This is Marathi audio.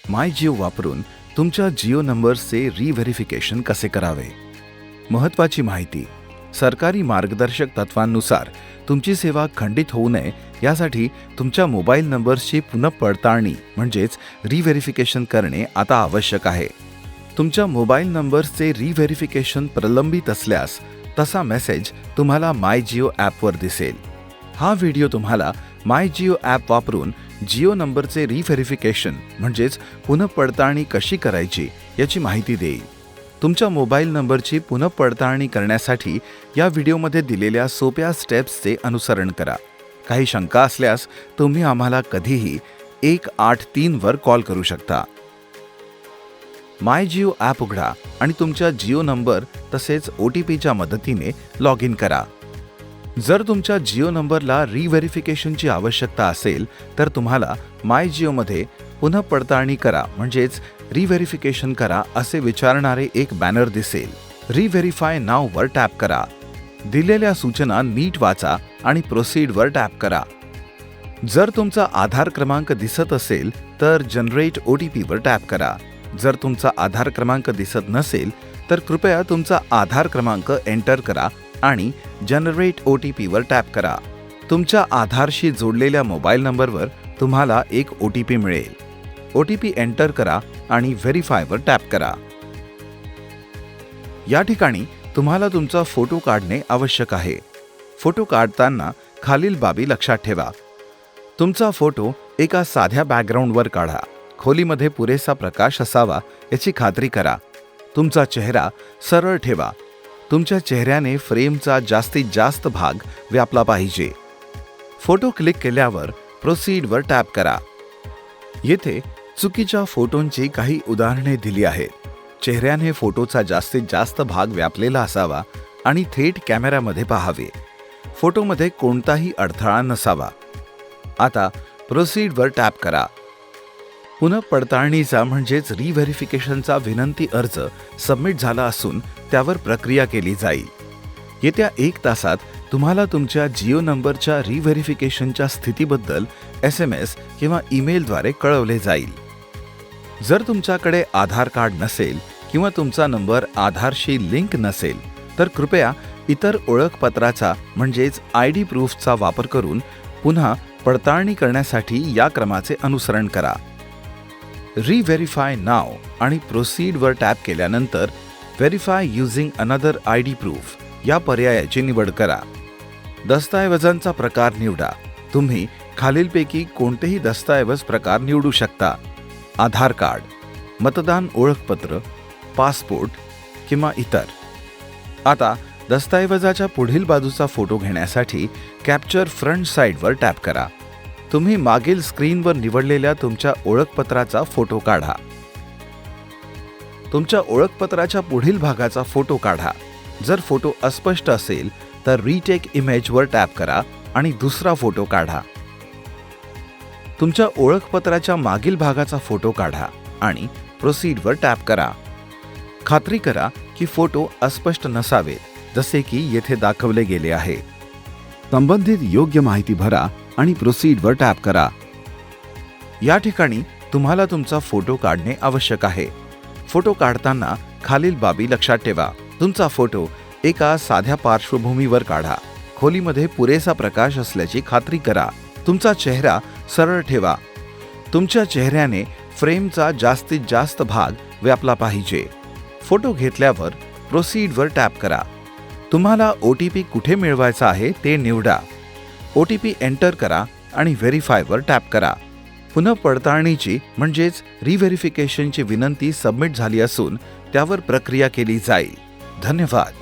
माय जिओ वापरून तुमच्या जिओ नंबर्सचे रिव्हेरिफिकेशन कसे करावे. महत्त्वाची माहिती. सरकारी मार्गदर्शक तत्वांनुसार तुमची सेवा खंडित होऊ नये यासाठी तुमच्या मोबाईल नंबर्सची पुनःपडताळणी म्हणजेच रिव्हेरिफिकेशन करणे आता आवश्यक आहे. तुमच्या मोबाईल नंबर्सचे रिव्हेरिफिकेशन प्रलंबित असल्यास तसा मेसेज तुम्हाला माय जिओ ॲपवर दिसेल. हा व्हिडिओ तुम्हाला माय जिओ ॲप वापरून जिओ नंबरचे रिव्हेरिफिकेशन म्हणजेच पुनःपडताळणी कशी करायची याची माहिती देईल. तुमच्या मोबाईल नंबरची पुनःपडताळणी करण्यासाठी या व्हिडिओमध्ये दिलेल्या सोप्या स्टेप्सचे अनुसरण करा. काही शंका असल्यास तुम्ही आम्हाला कधीही 183 वर कॉल करू शकता. माय जिओ ॲप उघडा आणि तुमच्या जिओ नंबर तसेच OTPच्या मदतीने लॉग इन करा. जर तुमच्या जिओ नंबरला रिव्हेरिफिकेशनची आवश्यकता असेल तर तुम्हाला माय जिओमध्ये पुनःपडताळणी करा म्हणजेच रिव्हेरिफिकेशन करा असे विचारणारे एक बॅनर दिसेल. रिव्हेरीफाय नाव वर टॅप करा. दिलेल्या सूचना नीट वाचा आणि प्रोसीडवर टॅप करा. जर तुमचा आधार क्रमांक दिसत असेल तर जनरेट OTP वर टॅप करा. जर तुमचा आधार क्रमांक दिसत नसेल तर कृपया तुमचा आधार क्रमांक एंटर करा आणि जनरेट OTP वर टॅप करा. तुमच्या आधारशी जोडलेल्या मोबाईल नंबरवर तुम्हाला एक OTP मिळेल. OTP एंटर करा आणि व्हेरीफाय वर टॅप करा. या ठिकाणी तुम्हाला तुमचा फोटो काढणे आवश्यक आहे. फोटो काढताना खालील बाबी लक्षात ठेवा. तुमचा फोटो एका साध्या बॅकग्राऊंडवर काढा. खोलीमध्ये पुरेसा प्रकाश असावा याची खात्री करा. तुमचा चेहरा सरळ ठेवा. तुमच्या चेहऱ्याने फ्रेमचा जास्तीत जास्त भाग व्यापला पाहिजे. फोटो क्लिक केल्यावर प्रोसीडवर टॅप करा. येथे चुकीच्या फोटोंची काही उदाहरणे दिली आहेत. चेहऱ्याने फोटोचा जास्तीत जास्त भाग व्यापलेला असावा आणि थेट कॅमेऱ्यामध्ये पाहावे. फोटोमध्ये कोणताही अडथळा नसावा. आता प्रोसीडवर टॅप करा. पुनःपडताळणीचा म्हणजेच रिव्हेरिफिकेशनचा विनंती अर्ज सबमिट झाला असून त्यावर प्रक्रिया केली जाईल. येत्या 1 तासात तुम्हाला तुमच्या जिओ नंबरच्या रिव्हेरिफिकेशनच्या स्थितीबद्दल SMS किंवा ईमेलद्वारे कळवले जाईल. जर तुमच्याकडे आधार कार्ड नसेल किंवा तुमचा नंबर आधारशी लिंक नसेल तर कृपया इतर ओळखपत्राचा म्हणजेच ID प्रूफचा वापर करून पुन्हा पडताळणी करण्यासाठी या क्रमाचे अनुसरण करा. रिव्हेरीफाय नाव आणि प्रोसीडवर टॅप केल्यानंतर verify using another ID proof या पर्यायाची निवड करा. दस्तऐवजांचा प्रकार निवडा. तुम्ही खालीलपैकी कोणतेही दस्तऐवज प्रकार निवडू शकता. आधार कार्ड, मतदान ओळखपत्र, पासपोर्ट किंवा इतर. आता दस्तऐवजाच्या पुढील बाजूचा फोटो घेण्यासाठी कॅप्चर फ्रंट साइडवर टॅप करा. तुम्ही मागील स्क्रीनवर निवडलेल्या तुमच्या ओळखपत्राचा फोटो काढा. तुमच्या ओळखपत्राच्या पुढील भागाचा फोटो काढा. जर फोटो अस्पष्ट असेल तर रिटेक इमेजवर टॅप करा आणि दुसरा फोटो काढा. तुमच्या ओळखपत्राच्या मागील भागाचा फोटो काढा आणि प्रोसीडवर टॅप करा. खात्री करा की फोटो अस्पष्ट नसावेत, जसे की येथे दाखवले गेले आहे. संबंधित योग्य माहिती भरा आणि प्रोसीडवर टॅप करा. या ठिकाणी तुम्हाला तुमचा फोटो काढणे आवश्यक आहे. फोटो काढताना खालील बाबी लक्षात ठेवा. तुमचा फोटो एका साध्या पार्श्वभूमीवर काढा. खोलीमध्ये पुरेसा प्रकाश असल्याची खात्री करा. तुमचा चेहरा सरळ ठेवा. तुमच्या चेहऱ्याने फ्रेमचा जास्तीत जास्त भाग व्यापला पाहिजे. फोटो घेतल्यावर प्रोसीडवर टॅप करा. तुम्हाला OTP कुठे मिळवायचा आहे ते निवडा. OTP एंटर करा आणि व्हेरीफायवर टॅप करा. पुनःपडताळणीची म्हणजेच रिव्हेरिफिकेशनची विनंती सबमिट झाली असून त्यावर प्रक्रिया केली जाईल. धन्यवाद.